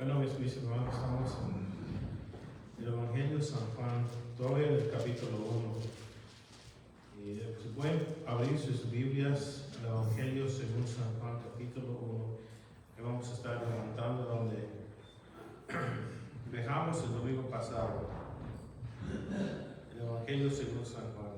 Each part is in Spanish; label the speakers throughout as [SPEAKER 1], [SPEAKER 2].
[SPEAKER 1] Bueno, mis hermanos, estamos en el Evangelio de San Juan, todavía en el capítulo 1. Y pues pueden abrir sus Biblias al Evangelio según San Juan, capítulo 1, que vamos a estar levantando donde dejamos el domingo pasado. El Evangelio según San Juan.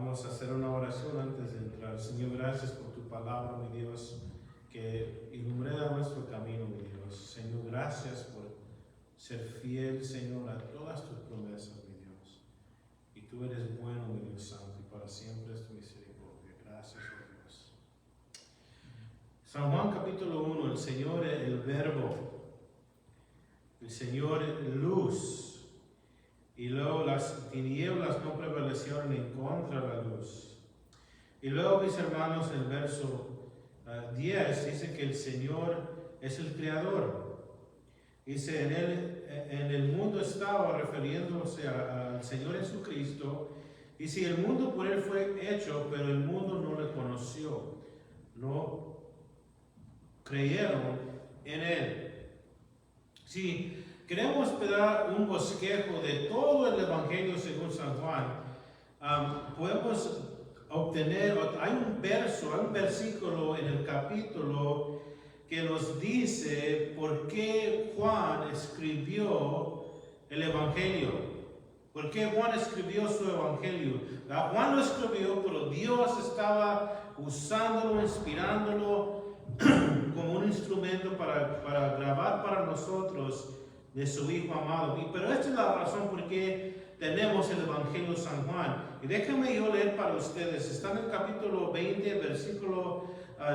[SPEAKER 1] Vamos a hacer una oración antes de entrar. Señor, gracias por tu palabra, mi Dios, que ilumina nuestro camino, mi Dios. Señor, gracias por ser fiel, Señor, a todas tus promesas, mi Dios. Y tú eres bueno, mi Dios Santo, y para siempre es tu misericordia. Gracias, oh Dios. San Juan capítulo 1, el Señor es el verbo, el Señor es luz. Y luego las tinieblas no prevalecieron en contra de la luz. Y luego, mis hermanos, el verso 10 dice que el Señor es el Creador. Dice, en el mundo estaba, refiriéndose al Señor Jesucristo. Y si el mundo por Él fue hecho, pero el mundo no le conoció. No creyeron en Él. Sí. Queremos dar un bosquejo de todo el Evangelio según San Juan. Podemos obtener, hay un versículo en el capítulo que nos dice por qué Juan escribió el Evangelio. ¿Por qué Juan escribió su Evangelio? Juan lo escribió, pero Dios estaba usándolo, inspirándolo como un instrumento para grabar para nosotros de su Hijo amado. Pero esta es la razón por qué tenemos el Evangelio de San Juan. Y déjenme yo leer para ustedes. Está en el capítulo 20, versículo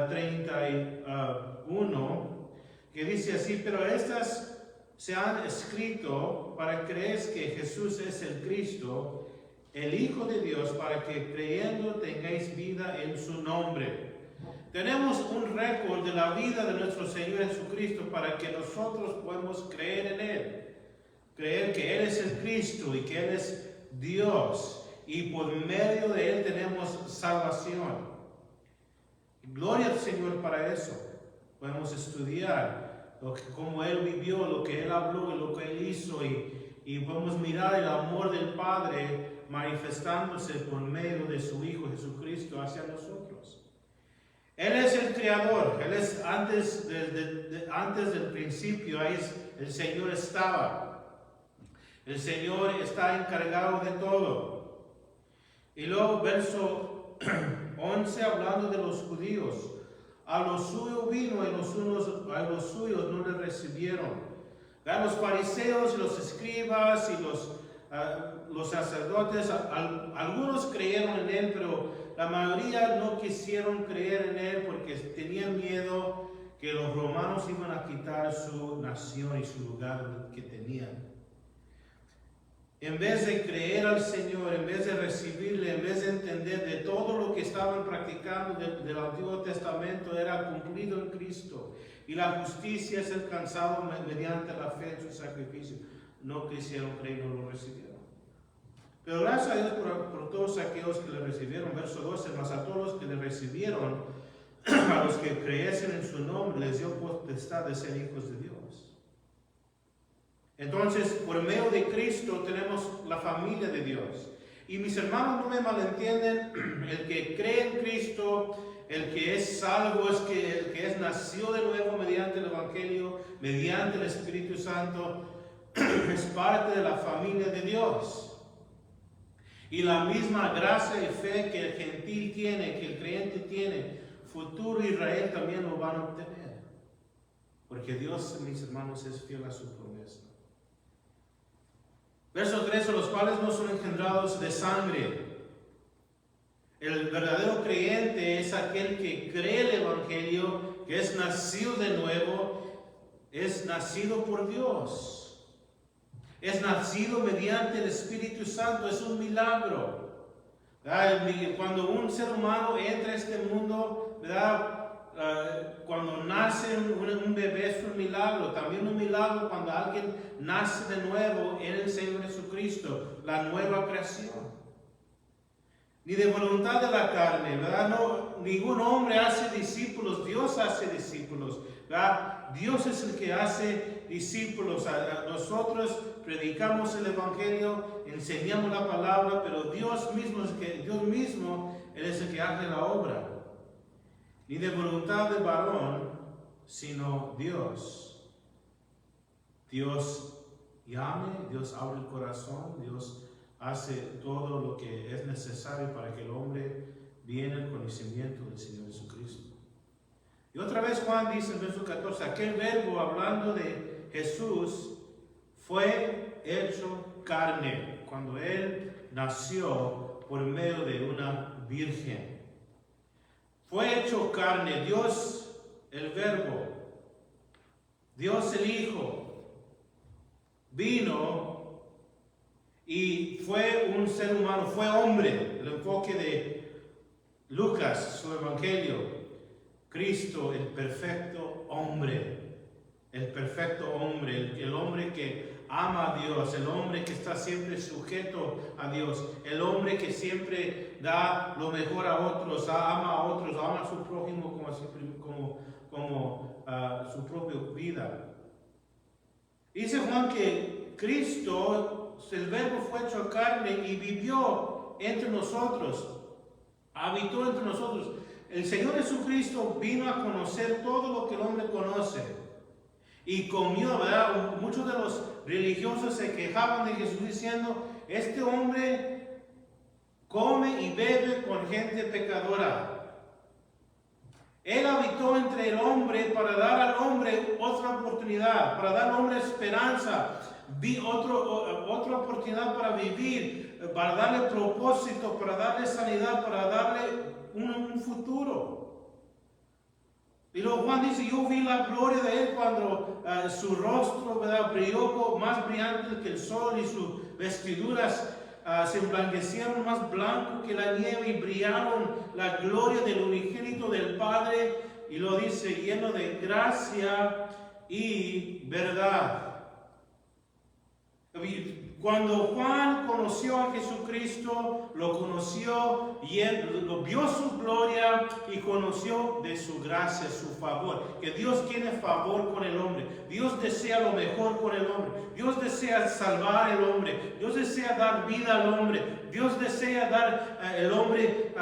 [SPEAKER 1] 31, que dice así: pero estas se han escrito para que creáis que Jesús es el Cristo, el Hijo de Dios, para que creyendo tengáis vida en su nombre. Tenemos un récord de la vida de nuestro Señor Jesucristo para que nosotros podamos creer en Él. Creer que Él es el Cristo y que Él es Dios. Y por medio de Él tenemos salvación. Gloria al Señor para eso. Podemos estudiar cómo Él vivió, lo que Él habló y lo que Él hizo. Y podemos mirar el amor del Padre manifestándose por medio de su Hijo Jesucristo hacia nosotros. Él es el Creador. Él es antes del principio. Ahí el Señor estaba. El Señor está encargado de todo. Y luego verso 11 hablando de los judíos. A los suyos vino y a los suyos no le recibieron. Los fariseos, los escribas y los sacerdotes, algunos creyeron en Él, pero la mayoría no quisieron creer en Él porque tenían miedo que los romanos iban a quitar su nación y su lugar que tenían. En vez de creer al Señor, en vez de recibirle, en vez de entender de todo lo que estaban practicando del Antiguo Testamento era cumplido en Cristo. Y la justicia es alcanzada mediante la fe en su sacrificio. No quisieron creer, no lo recibieron. Pero gracias a Dios por todos aquellos que le recibieron. Verso 12, mas a todos los que le recibieron, a los que creyesen en su nombre, les dio potestad de ser hijos de Dios. Entonces, por medio de Cristo tenemos la familia de Dios. Y mis hermanos, no me malentienden, el que cree en Cristo, el que es salvo, el que es nacido de nuevo mediante el Evangelio, mediante el Espíritu Santo, es parte de la familia de Dios. Y la misma gracia y fe que el gentil tiene, que el creyente tiene, futuro Israel también lo van a obtener. Porque Dios, mis hermanos, es fiel a su promesa. Verso 13, los cuales no son engendrados de sangre. El verdadero creyente es aquel que cree el Evangelio, que es nacido de nuevo, es nacido por Dios. Es nacido mediante el Espíritu Santo, es un milagro. Cuando un ser humano entra a este mundo, cuando nace un bebé es un milagro. También un milagro cuando alguien nace de nuevo en el Señor Jesucristo, la nueva creación. Ni de voluntad de la carne, ¿verdad? No, ningún hombre hace discípulos, Dios hace discípulos, ¿verdad? Dios es el que hace discípulos. Nosotros predicamos el Evangelio, enseñamos la palabra, pero Dios mismo Él es el que hace la obra. Ni de voluntad del varón, sino Dios. Dios llame, Dios abre el corazón, Dios hace todo lo que es necesario para que el hombre viene al conocimiento del Señor Jesucristo. Y otra vez Juan dice en verso 14, aquel verbo hablando de Jesús fue hecho carne cuando Él nació por medio de una virgen. Fue hecho carne, Dios el verbo, Dios el Hijo, vino y fue un ser humano, fue hombre. El enfoque de Lucas, su evangelio, Cristo, el perfecto hombre, el hombre que ama a Dios, el hombre que está siempre sujeto a Dios, el hombre que siempre da lo mejor a otros, ama a su prójimo como su propia vida. Dice Juan que Cristo, el verbo fue hecho carne y vivió entre nosotros, habitó entre nosotros. El Señor Jesucristo vino a conocer todo lo que el hombre conoce y comió, ¿verdad? Muchos de los religiosos se quejaban de Jesús diciendo, este hombre come y bebe con gente pecadora. Él habitó entre el hombre para dar al hombre otra oportunidad, para dar al hombre esperanza, otra oportunidad para vivir, para darle propósito, para darle sanidad, para darle un futuro. Y luego Juan dice, yo vi la gloria de Él cuando su rostro, ¿verdad?, brilló más brillante que el sol y sus vestiduras se emblanquecieron más blanco que la nieve y brillaron la gloria del unigénito del Padre. Y lo dice, lleno de gracia y verdad. Cuando Juan conoció a Jesucristo, lo conoció y él lo vio su gloria y conoció de su gracia, su favor. Que Dios tiene favor con el hombre. Dios desea lo mejor con el hombre. Dios desea salvar al hombre. Dios desea dar vida al hombre. Dios desea dar al hombre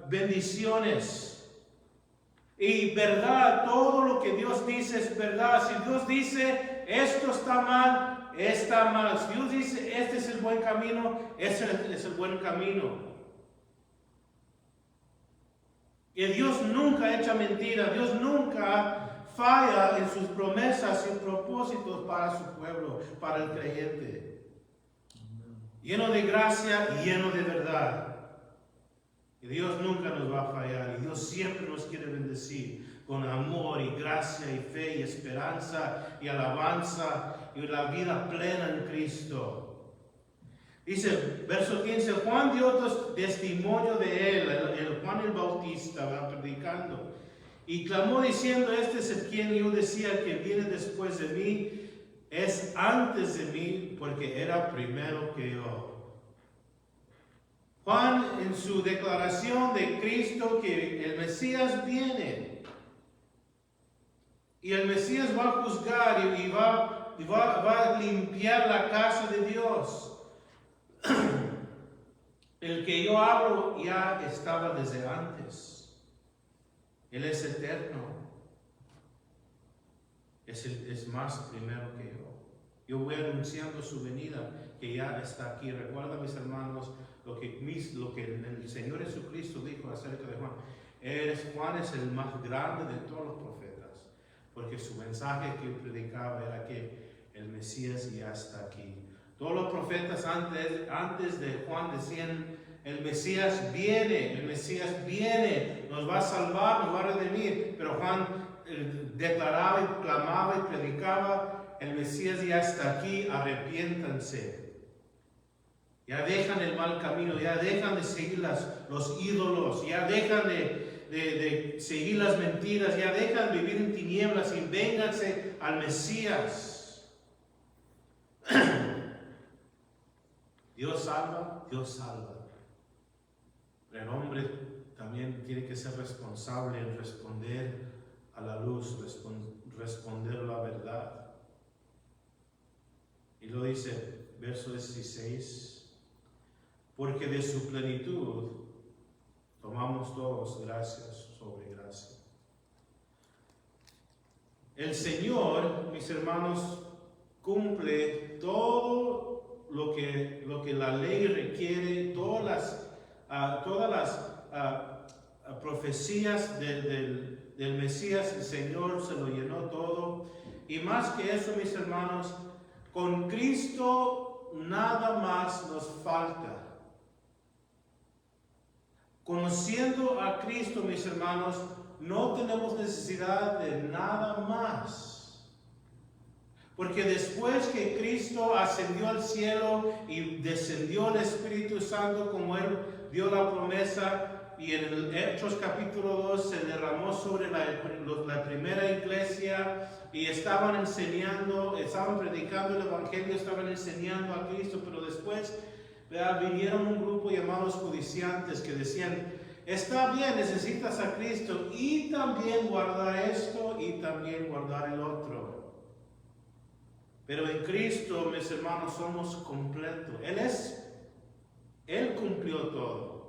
[SPEAKER 1] bendiciones. Y verdad, todo lo que Dios dice es verdad. Si Dios dice esto está mal, está mal. Si Dios dice este es el buen camino, ese es el buen camino. Y Dios nunca echa mentira. Dios nunca falla en sus promesas y propósitos para su pueblo, para el creyente. Lleno de gracia y lleno de verdad. Y Dios nunca nos va a fallar. Y Dios siempre nos quiere bendecir con amor y gracia y fe y esperanza y alabanza y la vida plena en Cristo. Dice, verso 15, Juan dio testimonio de él, el Juan el Bautista, va predicando, y clamó diciendo, este es el quien yo decía que viene después de mí, es antes de mí, porque era primero que yo. Juan, en su declaración de Cristo, que el Mesías viene, y el Mesías va a juzgar y va a limpiar la casa de Dios. El que yo hablo ya estaba desde antes. Él es eterno. Es más primero que yo. Yo voy anunciando su venida, que ya está aquí. Recuerda, mis hermanos, lo que el Señor Jesucristo dijo acerca de Juan. Juan es el más grande de todos los profetas, porque su mensaje que predicaba era que el Mesías ya está aquí. Todos los profetas antes de Juan decían, el Mesías viene, nos va a salvar, nos va a redimir. Pero Juan declaraba y clamaba y predicaba, el Mesías ya está aquí, arrepiéntanse. Ya dejan el mal camino, ya dejan de seguir los ídolos, ya dejan de seguir las mentiras, ya dejan de vivir en tinieblas y vénganse al Mesías. Dios salva, Dios salva. El hombre también tiene que ser responsable en responder a la luz, responder a la verdad. Y lo dice, verso 16, porque de su plenitud tomamos todos gracias sobre gracia. El Señor, mis hermanos, cumple todo lo que la ley requiere, todas las profecías del Mesías, el Señor se lo llenó todo. Y más que eso, mis hermanos, con Cristo nada más nos falta. Conociendo a Cristo, mis hermanos, no tenemos necesidad de nada más. Porque después que Cristo ascendió al cielo y descendió el Espíritu Santo como Él dio la promesa, y en el Hechos capítulo 2 se derramó sobre la primera iglesia y estaban enseñando, estaban predicando el Evangelio, estaban enseñando a Cristo, pero después vinieron un grupo llamados codiciantes que decían: está bien, necesitas a Cristo y también guardar esto y también guardar el otro. Pero en Cristo, mis hermanos, somos completos. Él cumplió todo.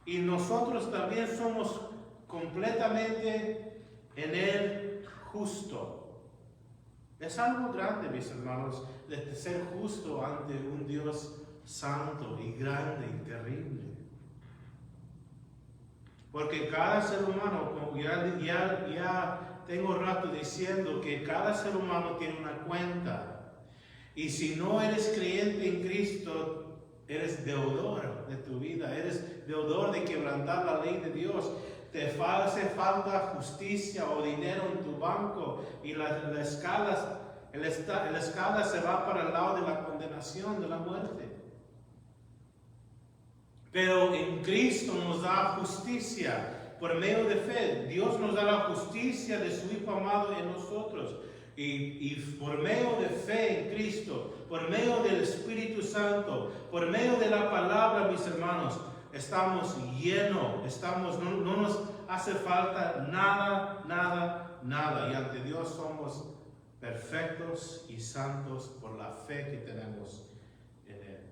[SPEAKER 1] Y nosotros también somos completamente en Él justo. Es algo grande, mis hermanos, de ser justo ante un Dios santo y grande y terrible. Porque cada ser humano, como ya tengo rato diciendo que cada ser humano tiene una cuenta. Y si no eres creyente en Cristo, eres deudor de tu vida, eres deudor de quebrantar la ley de Dios. Te hace falta justicia o dinero en tu banco y la escala se va para el lado de la condenación, de la muerte. Pero en Cristo nos da justicia por medio de fe. Dios nos da la justicia de su Hijo amado en nosotros. Y por medio de fe en Cristo, por medio del Espíritu Santo, por medio de la palabra, mis hermanos, estamos llenos, no nos hace falta nada. Y ante Dios somos perfectos y santos por la fe que tenemos en Él.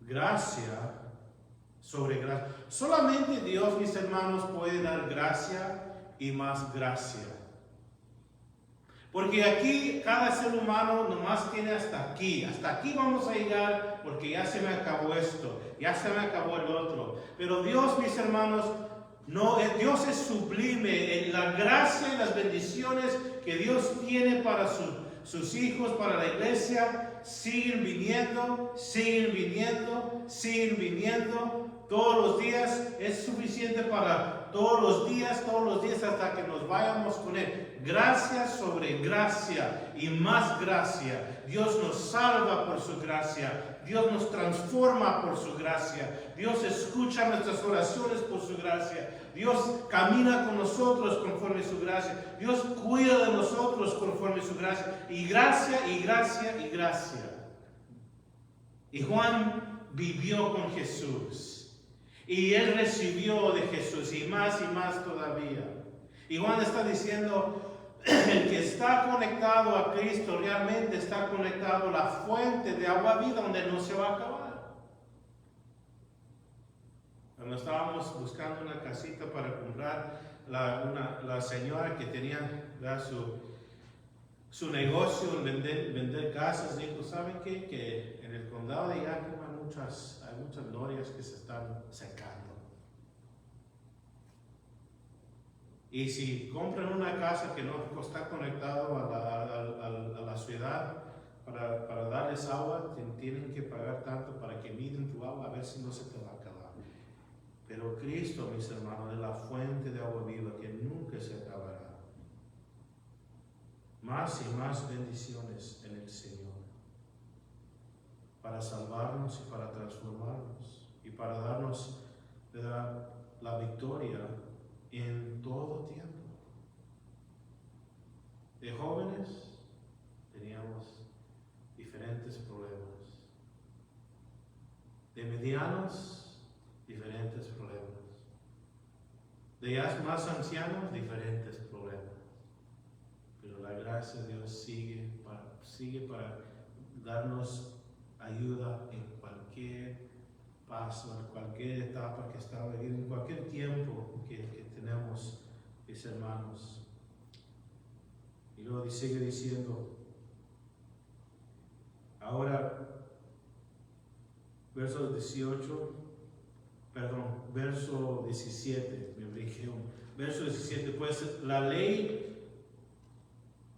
[SPEAKER 1] Gracia sobre gracia. Solamente Dios, mis hermanos, puede dar gracia y más gracia. Porque aquí cada ser humano nomás tiene hasta aquí. Hasta aquí vamos a llegar porque ya se me acabó esto, ya se me acabó el otro. Pero Dios, mis hermanos, no, Dios es sublime. En la gracia y las bendiciones que Dios tiene para sus hijos, para la iglesia, siguen viniendo. Todos los días es suficiente para todos los días hasta que nos vayamos con Él. Gracia sobre gracia y más gracia. Dios nos salva por su gracia. Dios nos transforma por su gracia. Dios escucha nuestras oraciones por su gracia. Dios camina con nosotros conforme su gracia. Dios cuida de nosotros conforme su gracia. Y gracia. Y Juan vivió con Jesús. Y él recibió de Jesús y más todavía. Y Juan está diciendo, el que está conectado a Cristo realmente está conectado a la fuente de agua viva donde no se va a acabar. Cuando estábamos buscando una casita para comprar, la señora que tenía su negocio en vender casas, dijo: ¿saben qué? Que en el condado de Yakima hay muchas glorias que se están secando. Y si compran una casa que no está conectado a la ciudad para darles agua, tienen que pagar tanto para que miden tu agua a ver si no se te va a acabar. Pero Cristo, mis hermanos, es la fuente de agua viva que nunca se acabará. Más y más bendiciones en el Señor, para salvarnos y para transformarnos y para darnos la victoria en todo tiempo. De jóvenes teníamos diferentes problemas. De medianos, diferentes problemas. De ya más ancianos, diferentes problemas. Pero la gracia de Dios sigue para darnos ayuda en cualquier paso, en cualquier etapa que está viviendo, en cualquier tiempo que tenemos, mis hermanos. Y luego sigue diciendo, Ahora, verso 17, me brinqué verso 17, pues la ley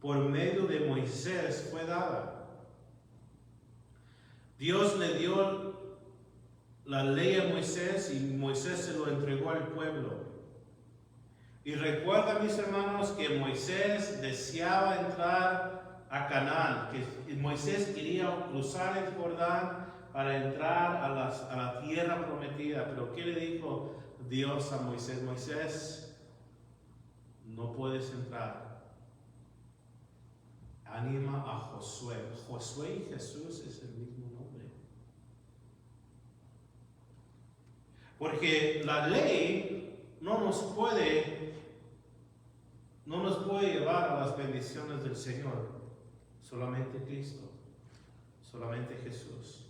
[SPEAKER 1] por medio de Moisés fue dada. Dios le dio la ley a Moisés y Moisés se lo entregó al pueblo. Y recuerda, mis hermanos, que Moisés deseaba entrar a Canaán, que Moisés quería cruzar el Jordán para entrar a la tierra prometida. Pero ¿qué le dijo Dios a Moisés? Moisés, no puedes entrar. Anima a Josué. Josué y Jesús es el mismo nombre. Porque la ley no nos puede llevar a las bendiciones del Señor. Solamente Cristo. Solamente Jesús.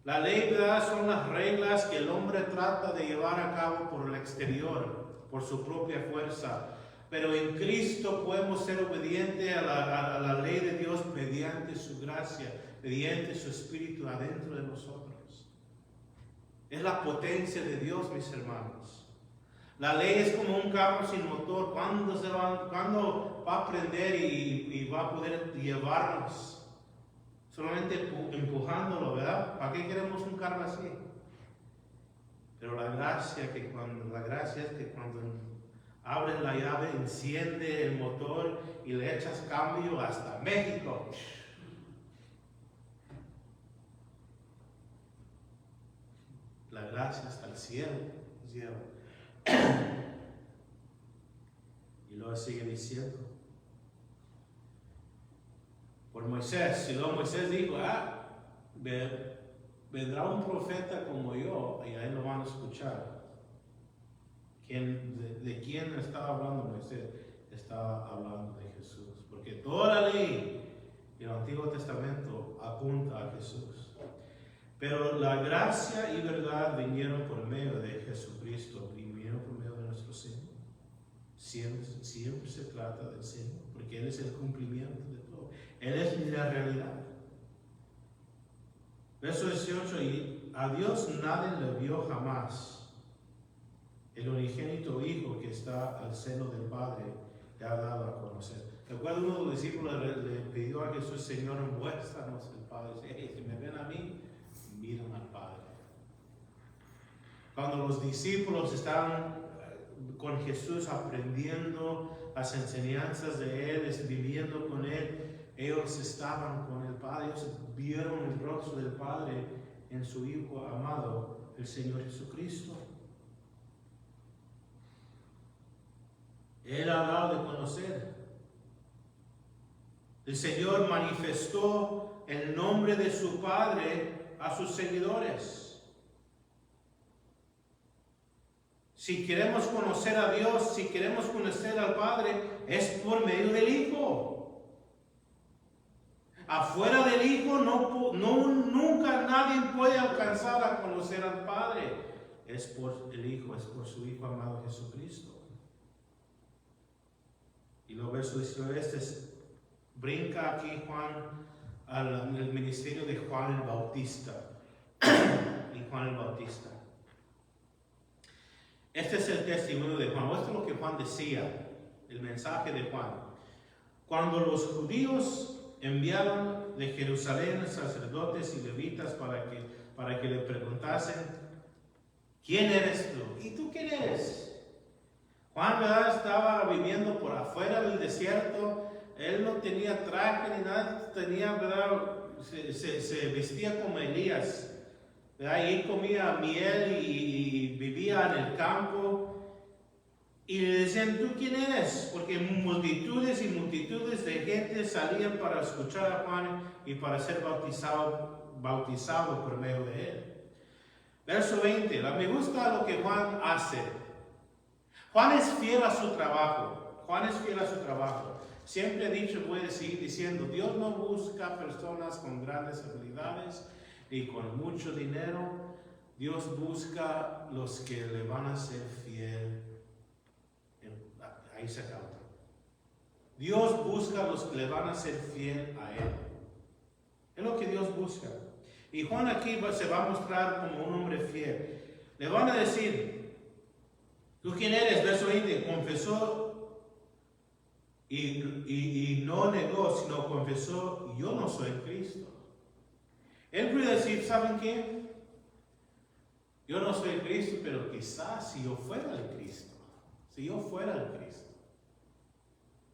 [SPEAKER 1] La ley, ¿verdad?, son las reglas que el hombre trata de llevar a cabo por el exterior, por su propia fuerza. Pero en Cristo podemos ser obedientes a la ley de Dios mediante su gracia, mediante su Espíritu adentro de nosotros. Es la potencia de Dios, mis hermanos. La ley es como un carro sin motor. ¿Cuándo va a prender y va a poder llevarnos? Solamente empujándolo, ¿verdad? ¿Para qué queremos un carro así? Pero la gracia es que cuando abres la llave, enciende el motor y le echas cambio hasta México. La gracia hasta el cielo nos lleva. Y luego sigue diciendo. Por Moisés, y luego Moisés dijo, vendrá un profeta como yo, y ahí lo van a escuchar. ¿De quién estaba hablando Moisés? Estaba hablando de Jesús, porque toda la ley y el Antiguo Testamento apunta a Jesús. Pero la gracia y verdad vinieron por medio de Jesucristo, y vinieron por medio de nuestro Señor. Siempre se trata del Señor, porque Él es el cumplimiento de todo. Él es la realidad. Verso 18, y a Dios nadie le vio jamás. El unigénito Hijo que está al seno del Padre le ha dado a conocer. Recuerdo uno de los discípulos le pidió a Jesús, Señor, muéstranos el Padre. Dice, hey, si me ven a mí, miran al Padre. Cuando los discípulos estaban con Jesús aprendiendo las enseñanzas de Él, viviendo con Él, ellos estaban con el Padre, ellos vieron el rostro del Padre en su Hijo amado, el Señor Jesucristo. Él ha dado de conocer. El Señor manifestó el nombre de su Padre a sus seguidores. Si queremos conocer a Dios, si queremos conocer al Padre, es por medio del Hijo. Afuera del Hijo nunca nadie puede alcanzar a conocer al Padre. Es por el Hijo, es por su Hijo amado Jesucristo. Y los versos 19 brinca aquí Juan al ministerio de Juan el Bautista. Y Juan el Bautista. Este es el testimonio de Juan. Esto es lo que Juan decía, el mensaje de Juan. Cuando los judíos enviaron de Jerusalén sacerdotes y levitas para que le preguntasen, ¿quién eres tú? ¿Y tú quién eres? Juan, ¿verdad?, estaba viviendo por afuera del desierto. Él no tenía traje ni nada, ¿verdad?, se vestía como Elías. ¿Verdad? Y él comía miel y vivía en el campo. Y le decían, ¿tú quién eres? Porque multitudes y multitudes de gente salían para escuchar a Juan y para ser bautizado por medio de él. Verso 20, me gusta lo que Juan hace. Juan es fiel a su trabajo. Juan es fiel a su trabajo. Siempre he dicho, voy a seguir diciendo, Dios no busca personas con grandes habilidades y con mucho dinero. Dios busca los que le van a ser fiel. Ahí se acaba. Dios busca los que le van a ser fiel a Él. Es lo que Dios busca. Y Juan aquí se va a mostrar como un hombre fiel. Le van a decir, ¿tú quién eres? Verso 20, confesó y no negó, sino confesó, yo no soy Cristo. Él puede decir, ¿saben qué? Yo no soy Cristo, pero quizás si yo fuera el Cristo,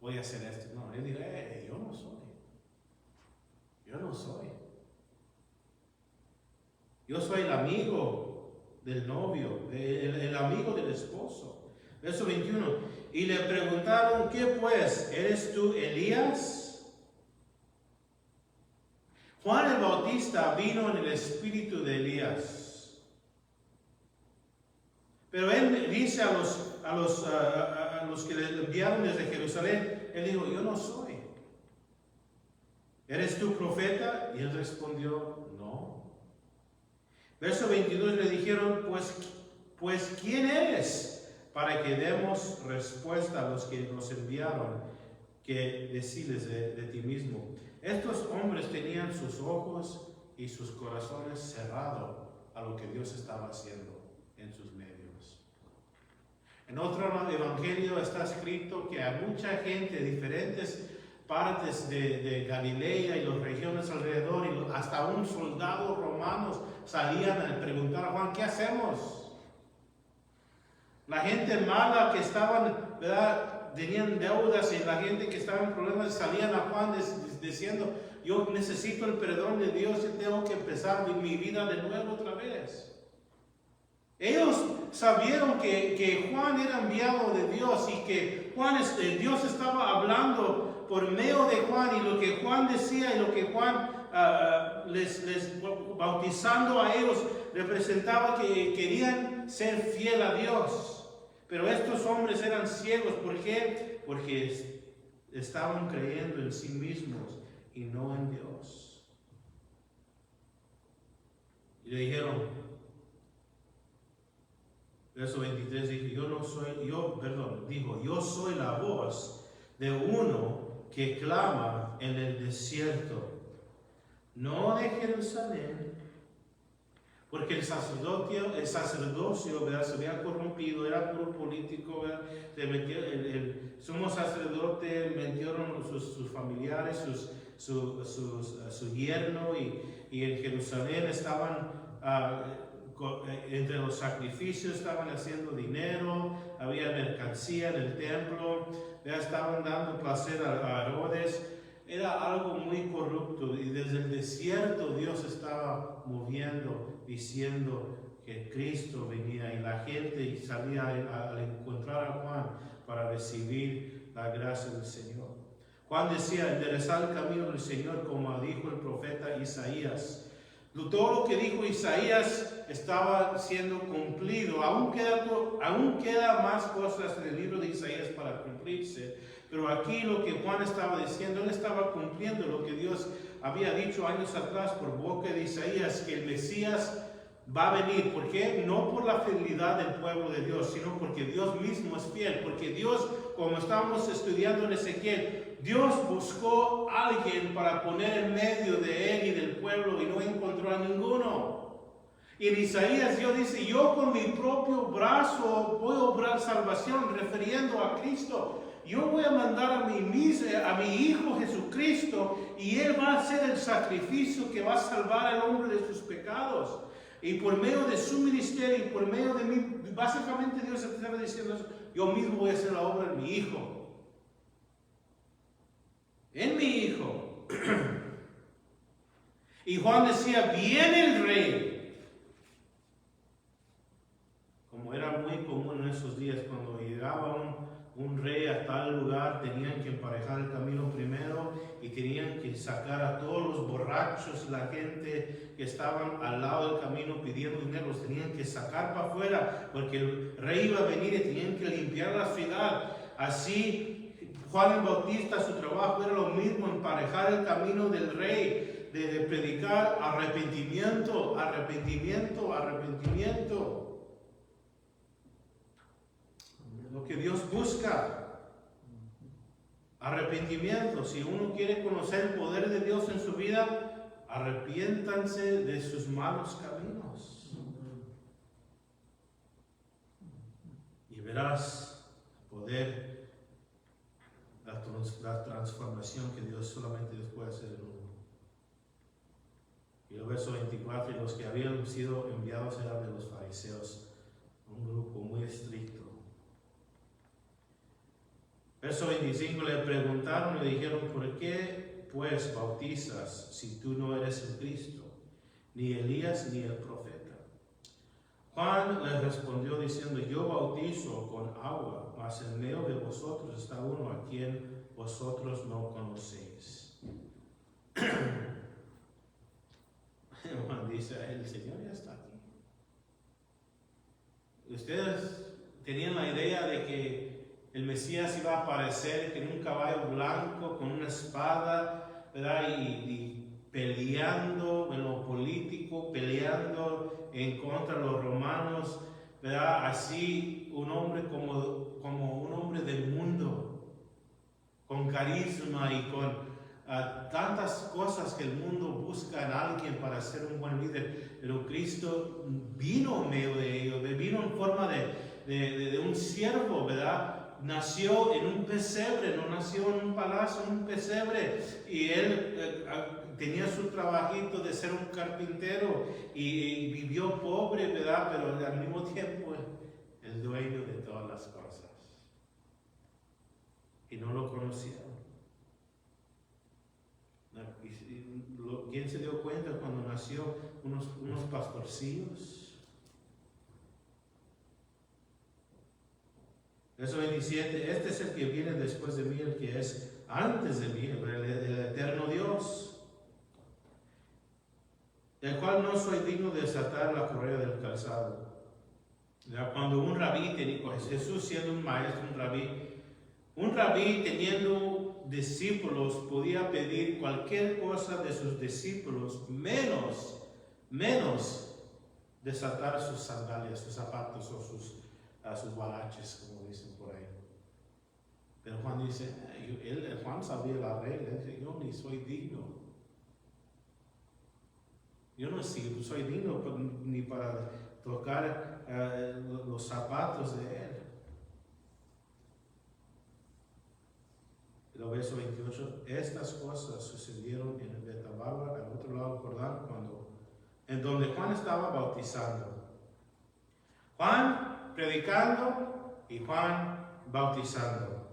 [SPEAKER 1] voy a hacer esto. No, él dirá, yo no soy. Yo soy el amigo del novio, el amigo del esposo. Verso 21. Y le preguntaron, ¿qué pues? ¿Eres tú Elías? Juan el Bautista vino en el espíritu de Elías. Pero él dice a los que le enviaron desde Jerusalén, él dijo, yo no soy. ¿Eres tú profeta? Y él respondió, no. Verso 22 le dijeron, pues ¿quién eres? Para que demos respuesta a los que nos enviaron, que decirles de ti mismo. Estos hombres tenían sus ojos y sus corazones cerrados a lo que Dios estaba haciendo en sus medios. En otro evangelio está escrito que a mucha gente de diferentes partes de Galilea y las regiones alrededor, y hasta un soldado romano salían a preguntar a Juan, ¿qué hacemos? La gente mala que estaban, ¿verdad?, tenían deudas, y la gente que estaba en problemas salían a Juan diciendo, yo necesito el perdón de Dios y tengo que empezar mi vida de nuevo otra vez. Ellos sabieron que Juan era enviado de Dios y que Dios estaba hablando por medio de Juan, y lo que Juan decía y lo que Juan les bautizando a ellos representaba que querían ser fiel a Dios. Pero estos hombres eran ciegos. ¿Por qué? Porque estaban creyendo en sí mismos y no en Dios. Y le dijeron, verso 23, dijo, yo soy la voz de uno que clama en el desierto, no de Jerusalén, porque el sacerdocio, ¿verdad?, se había corrompido, era puro político, ¿verdad? El sumo sacerdote metieron sus familiares, su yerno, y en Jerusalén estaban, entre los sacrificios estaban haciendo dinero, había mercancía en el templo, ya estaban dando placer a Herodes. Era algo muy corrupto, y desde el desierto Dios estaba moviendo, diciendo que Cristo venía, y la gente salía al encontrar a Juan para recibir la gracia del Señor. Juan decía, enderezar el camino del Señor, como dijo el profeta Isaías. Todo lo que dijo Isaías estaba siendo cumplido. Aún queda más cosas en el libro de Isaías para cumplirse. Pero aquí lo que Juan estaba diciendo, él estaba cumpliendo lo que Dios había dicho años atrás por boca de Isaías, que el Mesías va a venir. ¿Por qué? No por la fidelidad del pueblo de Dios, sino porque Dios mismo es fiel. Porque Dios, como estábamos estudiando en Ezequiel, Dios buscó a alguien para poner en medio de él y del pueblo, y no encontró a ninguno. Y en Isaías Dios dice, yo con mi propio brazo voy a obrar salvación, refiriendo a Cristo. Yo voy a mandar a mi Hijo Jesucristo, y Él va a hacer el sacrificio que va a salvar al hombre de sus pecados. Y por medio de su ministerio y por medio de mí, básicamente Dios estaba diciendo eso, yo mismo voy a hacer la obra en mi Hijo. En mi Hijo. Y Juan decía, viene el Rey. Como era muy común en esos días, cuando llegaba un rey a tal lugar, tenían que emparejar el camino primero, y tenían que sacar a todos los borrachos, la gente que estaban al lado del camino pidiendo dinero, los tenían que sacar para afuera, porque el rey iba a venir y tenían que limpiar la ciudad. Así Juan el Bautista, su trabajo era lo mismo, emparejar el camino del rey, de predicar arrepentimiento, arrepentimiento, arrepentimiento. Lo que Dios busca, arrepentimiento. Si uno quiere conocer el poder de Dios en su vida, arrepiéntanse de sus malos caminos. Y verás poder, la transformación que Dios solamente Dios puede hacer en uno. Y el verso 24, y los que habían sido enviados eran de los fariseos, un grupo muy estricto. Verso 25, le preguntaron y le dijeron, ¿por qué pues bautizas si tú no eres el Cristo, ni Elías ni el profeta? Juan les respondió diciendo, yo bautizo con agua, mas en medio de vosotros está uno a quien vosotros no conocéis. Juan dice, el Señor ya está aquí. Ustedes tenían la idea de que el Mesías iba a aparecer en un caballo blanco con una espada, ¿verdad? Y peleando en lo político, peleando en contra de los romanos, ¿verdad? Así un hombre como un hombre del mundo, con carisma y con tantas cosas que el mundo busca en alguien para ser un buen líder. Pero Cristo vino en medio de ellos, vino en forma de un siervo, ¿verdad? Nació en un pesebre, no nació en un palacio, en un pesebre. Y él tenía su trabajito de ser un carpintero y vivió pobre, ¿verdad? Pero al mismo tiempo el dueño de todas las cosas. Y no lo conocieron. ¿Quién se dio cuenta cuando nació? Unos pastorcillos. Verso 27, este es el que viene después de mí, el que es antes de mí, el eterno Dios, del cual no soy digno de desatar la correa del calzado. Cuando un rabí, Jesús siendo un maestro, un rabí teniendo discípulos podía pedir cualquier cosa de sus discípulos, menos desatar sus sandalias, sus zapatos o sus guaraches, como dicen por ahí. Pero Juan dice, Juan sabía la regla, dice, yo ni soy digno. Yo no soy digno ni para tocar los zapatos de él. El verso 28, estas cosas sucedieron en el Betabara, al otro lado del Jordán, en donde Juan estaba bautizando. Juan predicando y Juan bautizando.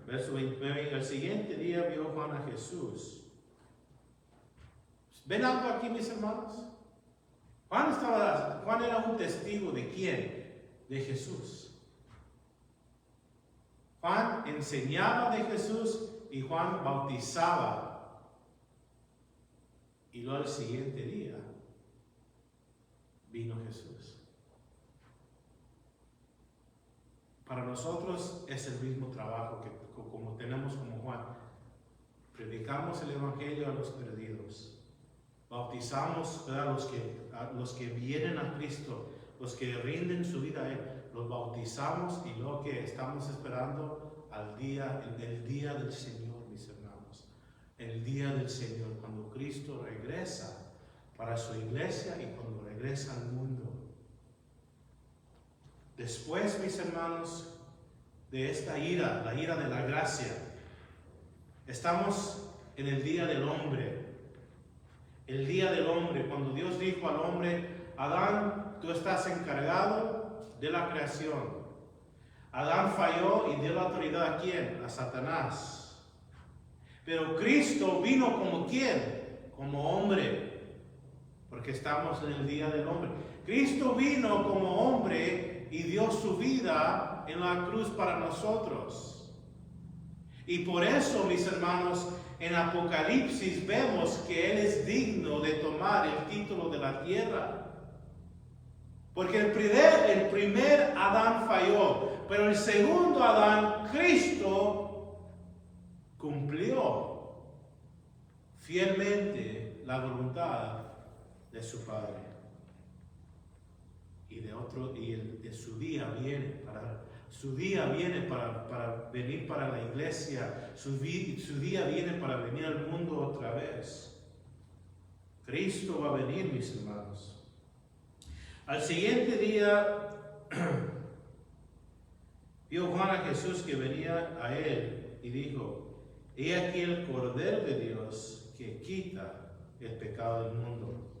[SPEAKER 1] Verso 29, el siguiente día vio Juan a Jesús. ¿Ven algo aquí, mis hermanos? Juan era un testigo ¿de quién? De Jesús. Juan enseñaba de Jesús y Juan bautizaba. Y luego el siguiente día vino Jesús. Para nosotros es el mismo trabajo que como tenemos como Juan. Predicamos el Evangelio a los perdidos. Bautizamos a los que vienen a Cristo, los que rinden su vida a Él. Los bautizamos y lo que estamos esperando el día del Señor, mis hermanos. El día del Señor, cuando Cristo regresa para su iglesia y cuando regresa al mundo. Después, mis hermanos, de esta ira, la ira de la gracia, estamos en el día del hombre. El día del hombre, cuando Dios dijo al hombre, Adán, tú estás encargado de la creación. Adán falló y dio la autoridad ¿a quién? A Satanás. Pero Cristo vino como ¿quién? Como hombre. Porque estamos en el día del hombre. Cristo vino como hombre y dio su vida en la cruz para nosotros. Y por eso, mis hermanos, en Apocalipsis vemos que Él es digno de tomar el título de la tierra. Porque el primer Adán falló, pero el segundo Adán, Cristo, cumplió fielmente la voluntad de su Padre. Y de su día viene Su día viene para venir para la iglesia. Su día viene para venir al mundo otra vez. Cristo va a venir, mis hermanos. Al siguiente día, vio Juan a Jesús que venía a él y dijo: he aquí el Cordero de Dios que quita el pecado del mundo.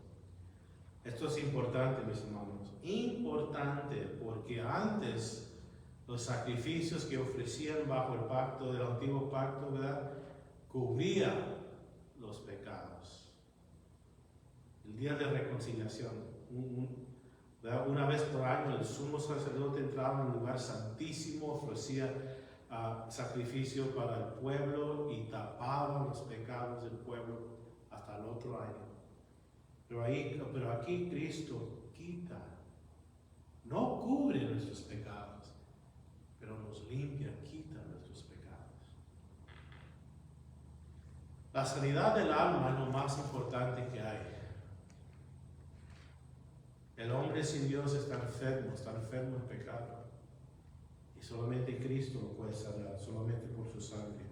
[SPEAKER 1] Esto es importante, mis hermanos. Importante, porque antes los sacrificios que ofrecían bajo el pacto del antiguo pacto, ¿verdad?, cubría los pecados. El día de reconciliación, una vez por año, el sumo sacerdote entraba en un lugar santísimo, ofrecía sacrificio para el pueblo y tapaba los pecados del pueblo hasta el otro año. Pero aquí Cristo quita, no cubre nuestros pecados, pero nos limpia, quita nuestros pecados. La sanidad del alma es lo más importante que hay. El hombre sin Dios está enfermo en pecado. Y solamente Cristo lo puede sanar, solamente por su sangre.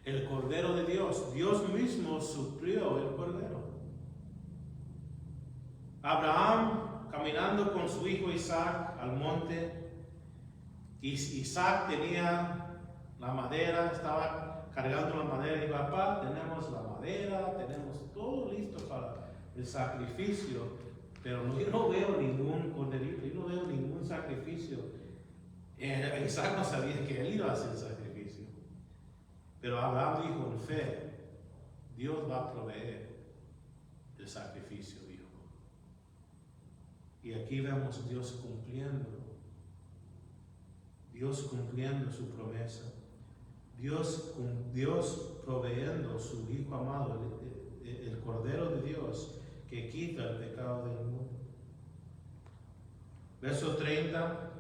[SPEAKER 1] El Cordero de Dios, Dios mismo suplió el Cordero. Abraham, caminando con su hijo Isaac al monte, Isaac tenía la madera, estaba cargando la madera y dijo: papá, tenemos la madera, tenemos todo listo para el sacrificio, pero yo no veo ningún corderito, yo no veo ningún sacrificio. Isaac no sabía que él iba a hacer el sacrificio, pero Abraham dijo en fe: Dios va a proveer el sacrificio, dijo. Y aquí vemos Dios cumpliendo su promesa, Dios proveyendo su Hijo amado, el Cordero de Dios que quita el pecado del mundo. Verso 30: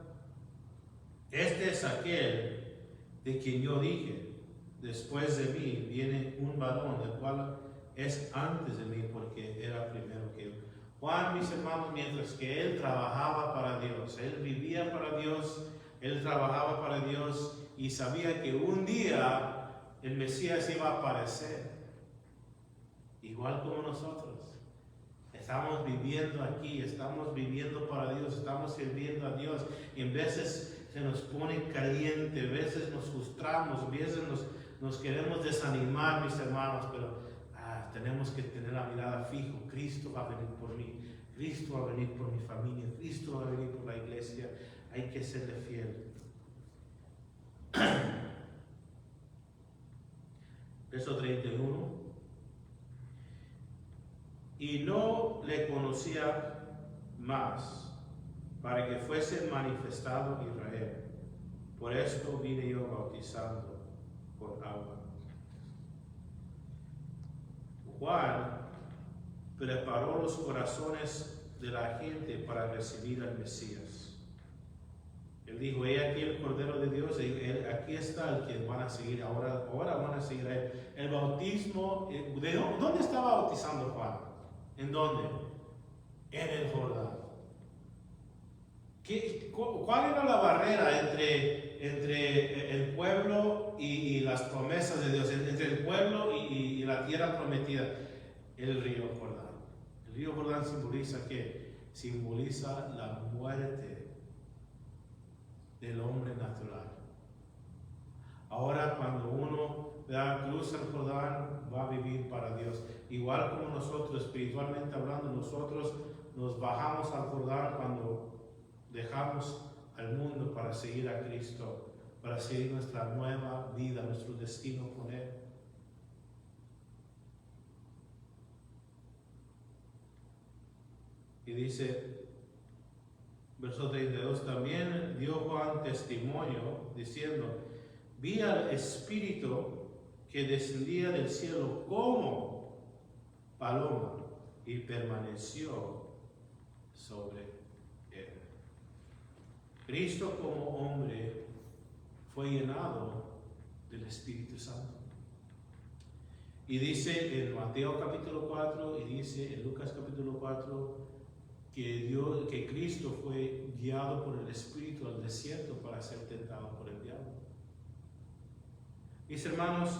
[SPEAKER 1] este es aquel de quien yo dije: después de mí viene un varón, el cual es antes de mí, porque era primero que yo. Juan, mis hermanos, mientras que él trabajaba para Dios, él vivía para Dios, él trabajaba para Dios y sabía que un día el Mesías iba a aparecer, igual como nosotros. Estamos viviendo aquí, estamos viviendo para Dios, estamos sirviendo a Dios, y en veces se nos pone caliente, a veces nos frustramos, a veces nos queremos desanimar, mis hermanos, pero tenemos que tener la mirada fija. Cristo va a venir por mí, Cristo va a venir por mi familia, Cristo va a venir por la iglesia. Hay que serle fiel. Verso 31: y no le conocía más, para que fuese manifestado Israel. Por esto vine yo bautizando por agua. Juan preparó los corazones de la gente para recibir al Mesías. Él dijo: he aquí el Cordero de Dios, aquí está el que van a seguir, ahora van a seguir a él. El bautismo, ¿dónde estaba bautizando Juan? ¿En dónde? En el Jordán. ¿Cuál era la barrera entre el pueblo y las promesas de Dios, entre el pueblo y la tierra prometida? El río Jordán. El río Jordán simboliza ¿qué? Simboliza la muerte del hombre natural. Ahora cuando uno cruza el Jordán, va a vivir para Dios. Igual como nosotros, espiritualmente hablando, nosotros nos bajamos al Jordán cuando dejamos al mundo para seguir a Cristo, para seguir nuestra nueva vida, nuestro destino con Él. Y dice, verso 32, también dio Juan testimonio diciendo: vi al Espíritu que descendía del cielo como paloma y permaneció sobre él. Cristo como hombre fue llenado del Espíritu Santo. Y dice en Mateo capítulo 4 y dice en Lucas capítulo 4 que Cristo fue guiado por el Espíritu al desierto para ser tentado por el diablo. Mis hermanos,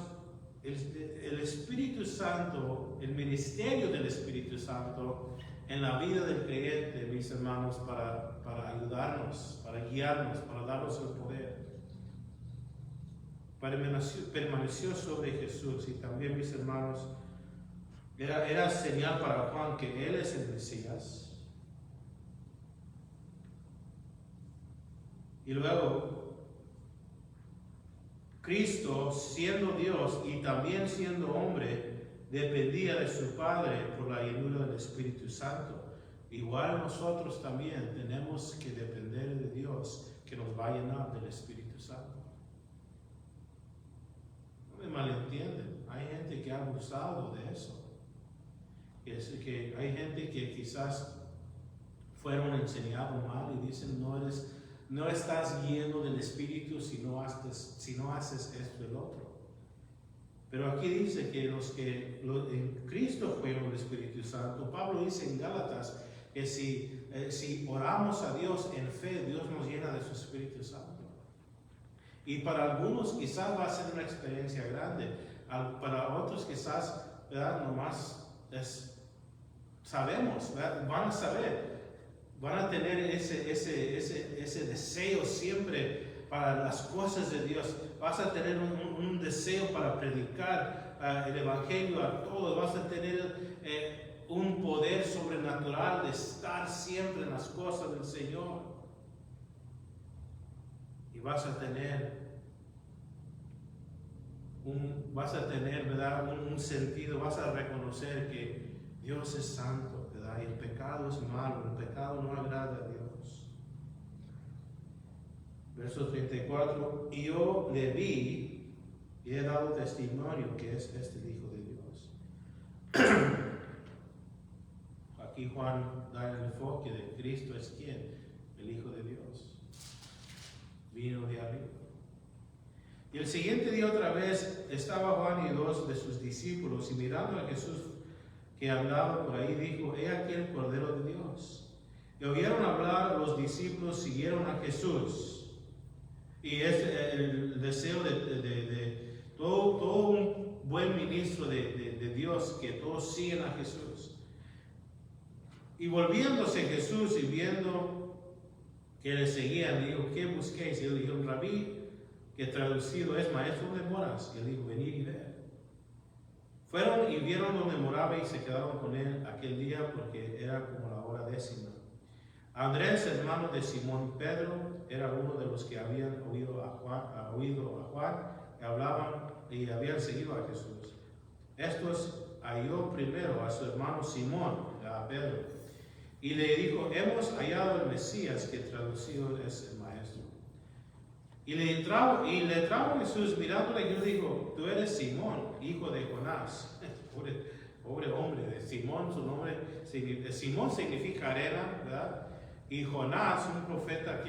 [SPEAKER 1] el Espíritu Santo, el ministerio del Espíritu Santo en la vida del creyente, mis hermanos, para ayudarnos, para guiarnos, para darnos el poder, permaneció sobre Jesús. Y también, mis hermanos, era señal para Juan que Él es el Mesías. Y luego, Cristo, siendo Dios y también siendo hombre, dependía de su Padre por la llenura del Espíritu Santo. Igual nosotros también tenemos que depender de Dios, que nos va a llenar del Espíritu Santo. No me malentienden, hay gente que ha abusado de eso. Que hay gente que quizás fueron enseñados mal y dicen no estás lleno del Espíritu si no haces esto y el otro. Pero aquí dice que en Cristo fueron el Espíritu Santo. Pablo dice en Gálatas que si oramos a Dios en fe, Dios nos llena de su Espíritu Santo. Y para algunos quizás va a ser una experiencia grande. Para otros quizás, ¿verdad? Nomás sabemos, ¿verdad? Van a saber. Van a tener ese deseo siempre para las cosas de Dios. Vas a tener un deseo para predicar el Evangelio a todos. Vas a tener un poder sobrenatural de estar siempre en las cosas del Señor. Y vas a tener ¿verdad? Un sentido. Vas a reconocer que Dios es santo, ¿verdad? Y el pecado es malo. El pecado no agrada a Dios. Verso 34, y yo le vi y he dado testimonio que es el Hijo de Dios. Aquí Juan da el enfoque de Cristo es ¿quién? El Hijo de Dios. Vino de arriba. Y el siguiente día otra vez estaba Juan y dos de sus discípulos y mirando a Jesús que hablaba por ahí dijo, he aquí el Cordero de Dios. Y oyeron hablar los discípulos, siguieron a Jesús. Y es el deseo de todo un buen ministro de Dios, que todos siguen a Jesús. Y volviéndose Jesús y viendo que le seguían, dijo, ¿qué busquéis? Y él dijo, Rabí, que traducido es maestro, ¿dónde moras? Y él dijo, venid y ver. Fueron y vieron donde moraba y se quedaron con él aquel día porque era como la hora 10. Andrés, hermano de Simón Pedro, era uno de los que habían oído a Juan, que hablaban y habían seguido a Jesús. Estos halló primero a su hermano Simón, a Pedro, y le dijo, hemos hallado el Mesías, que traducido es el Maestro. Y le trajo Jesús mirándole y le dijo, tú eres Simón, hijo de Jonás. Pobre hombre, de Simón, su nombre, Simón significa arena, ¿verdad? Y Jonás, un profeta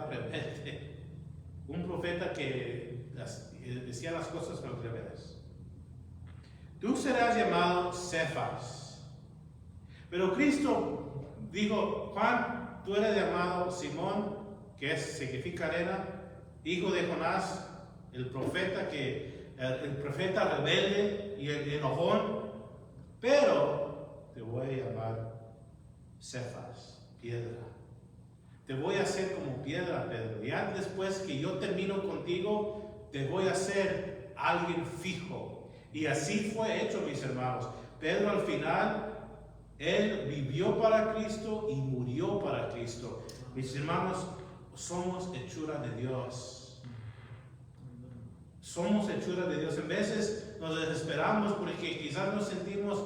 [SPEAKER 1] rebelde, un profeta que decía las cosas al revés. Tú serás llamado Cefas. Pero Cristo dijo, Juan, tú eres llamado Simón, que significa arena, hijo de Jonás, el profeta rebelde y el enojón, pero te voy a llamar Cefas. Piedra. Te voy a hacer como piedra, Pedro. Y antes, después que yo termino contigo, te voy a hacer alguien fijo. Y así fue hecho, mis hermanos. Pedro al final, él vivió para Cristo y murió para Cristo. Mis hermanos, somos hechura de Dios. Somos hechura de Dios. En veces nos desesperamos porque quizás nos sentimos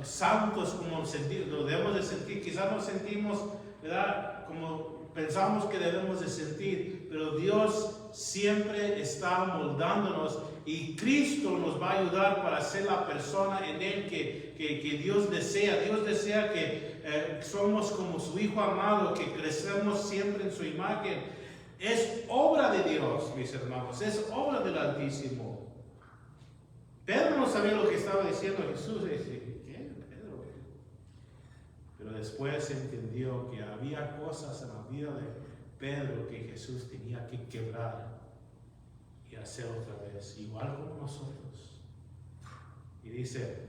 [SPEAKER 1] santos como lo debemos de sentir, quizás nos sentimos, ¿verdad?, como pensamos que debemos de sentir, pero Dios siempre está moldándonos y Cristo nos va a ayudar para ser la persona en Él que Dios desea. Dios desea que somos como su Hijo amado, que crecemos siempre en su imagen. Es obra de Dios, mis hermanos, es obra del Altísimo. Pedro no sabía lo que estaba diciendo Jesús. Dice, ¿qué? Pedro. Pero después entendió que había cosas en la vida de Pedro que Jesús tenía que quebrar y hacer otra vez, igual como nosotros. Y dice,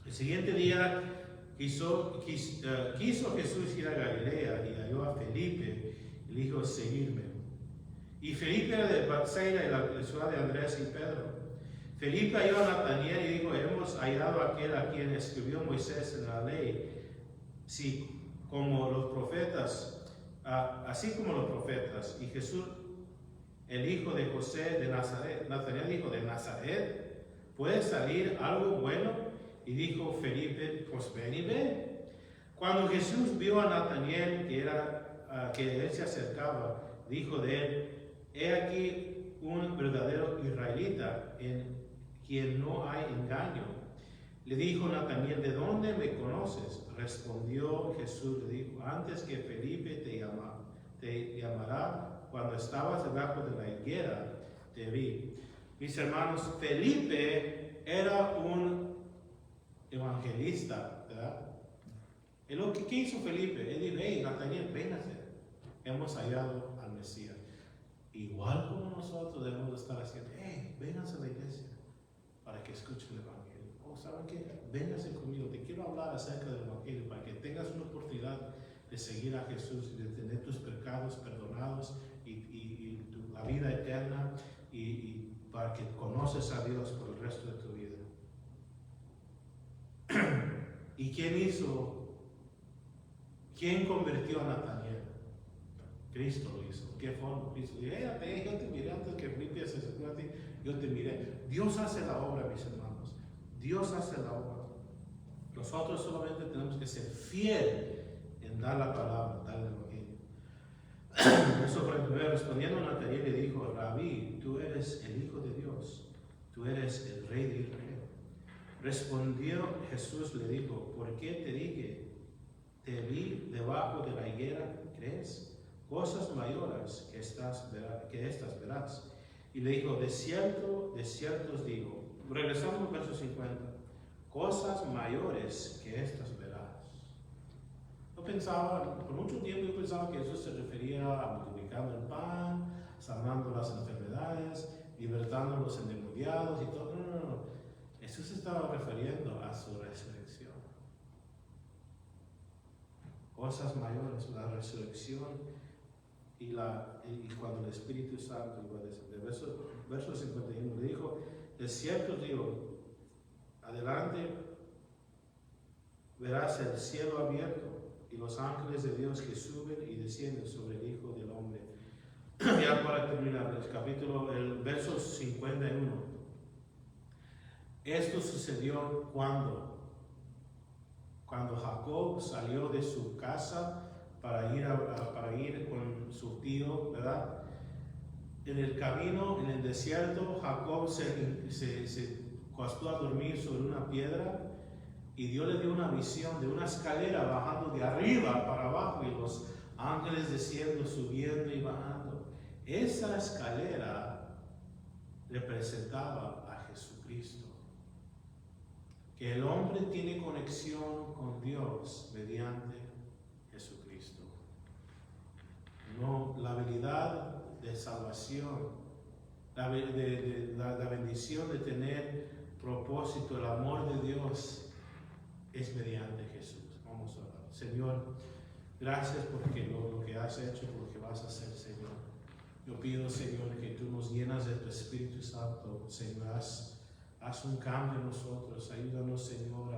[SPEAKER 1] el siguiente día quiso Jesús ir a Galilea y halló a Felipe y le dijo, seguirme. Y Felipe era de Bethsaida, la ciudad de Andrés y Pedro. Felipe halló a Natanael y dijo, hemos hallado a aquel a quien escribió Moisés en la ley, sí, como los profetas, así como los profetas. Y Jesús, el hijo de José de Nazaret, Natanael dijo, ¿de Nazaret puede salir algo bueno? Y dijo Felipe, pues ven y ve. Cuando Jesús vio a Natanael que él se acercaba, dijo de él, he aquí un verdadero israelita en quien no hay engaño. Le dijo Natanael, ¿de dónde me conoces? Respondió Jesús, le dijo, antes que Felipe te llamara, cuando estabas debajo de la higuera, te vi. Mis hermanos, Felipe era un evangelista, ¿verdad? ¿Qué hizo Felipe? Él dijo, hey, Natanael, véngase, hemos hallado al Mesías. Igual como nosotros debemos estar haciendo, hey, vénganse a la iglesia para que escuchen el evangelio. ¿Saben qué? Vénganse conmigo, te quiero hablar acerca del evangelio para que tengas una oportunidad de seguir a Jesús y de tener tus pecados perdonados y la vida eterna y para que conoces a Dios por el resto de tu vida. ¿Y quién convirtió a Natanael? Cristo lo hizo. ¿Qué forma? Cristo dijo, yo te miré antes que Felipe se acercó a ti, yo te miré. Dios hace la obra, mis hermanos. Dios hace la obra. Nosotros solamente tenemos que ser fieles en dar la palabra, dar el evangelio. Eso por ejemplo, respondiendo a Natanael le dijo, Rabí, tú eres el Hijo de Dios, tú eres el Rey de Israel. Respondió Jesús, le dijo, ¿por qué te dije? Te vi debajo de la higuera, ¿crees? Cosas mayores que estas verás. Y le dijo, de cierto os digo. Regresamos al verso 50. Cosas mayores que estas verás. Por mucho tiempo yo pensaba que Jesús se refería a multiplicando el pan, sanando las enfermedades, libertando a los endemoniados y todo. No. Jesús se estaba refiriendo a su resurrección. Cosas mayores, la resurrección y cuando el Espíritu Santo, el verso 51 le dijo, de cierto digo, adelante verás el cielo abierto y los ángeles de Dios que suben y descienden sobre el Hijo del Hombre. Ya para terminar el verso 51. Esto sucedió cuando Jacob salió de su casa para ir con su tío, ¿verdad? En el camino, en el desierto, Jacob se acostó a dormir sobre una piedra y Dios le dio una visión de una escalera bajando de arriba para abajo y los ángeles desciendo, subiendo y bajando. Esa escalera representaba a Jesucristo. Que el hombre tiene conexión con Dios mediante Jesucristo. No, la habilidad de salvación, la bendición de tener propósito, el amor de Dios es mediante Jesús. Vamos a orar. Señor, gracias porque lo que has hecho, por lo que vas a hacer, Señor. Yo pido, Señor, que tú nos llenas de tu Espíritu Santo, Señor. Haz un cambio en nosotros. Ayúdanos, Señor,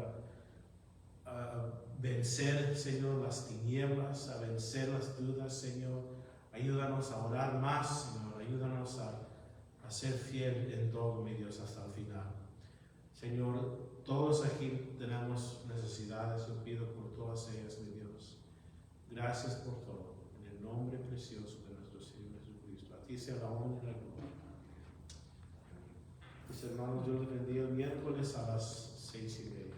[SPEAKER 1] a vencer, Señor, las tinieblas, a vencer las dudas, Señor. Ayúdanos a orar más, Señor. Ayúdanos a ser fiel en todo, mi Dios, hasta el final. Señor, todos aquí tenemos necesidades. Yo pido por todas ellas, mi Dios. Gracias por todo. En el nombre precioso de nuestro Señor Jesucristo. A ti sea la honra y la gloria. Mis hermanos, yo les bendiga el miércoles a las 6:30.